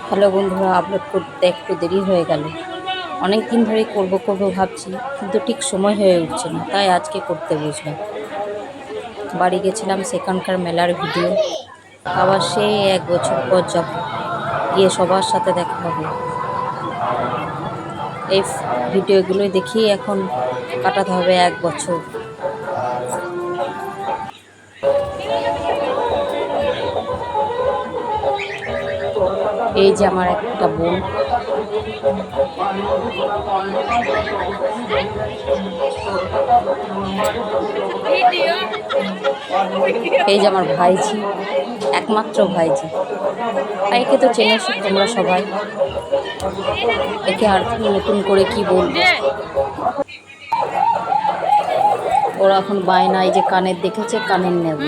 Hello বন্ধুরা, upload করতে একটু দেরি হয়ে গেল। অনেক দিন ধরেই করব ভাবছি, কিন্তু ঠিক সময় হয়ে উঠছে না, তাই আজকে করতে বসলাম। বাড়ি গেছিলাম, সেখানকার মেলার ভিডিও। আবার সেই 1 বছর পর যাব, গিয়ে সবার সাথে দেখা হবে। এই ভিডিওগুলোই দেখি এখন কাটাতে হবে 1 বছর। এই যে আমার একটা বোন, এই যে আমার ভাইজি, একমাত্র ভাইজি। একে তো চেনেছো তোমরা সবাই। একে আর নতুন করে কি বলবো। ওরা এখন বায়না, এই যে কানের দেখেছে, কানের নেব।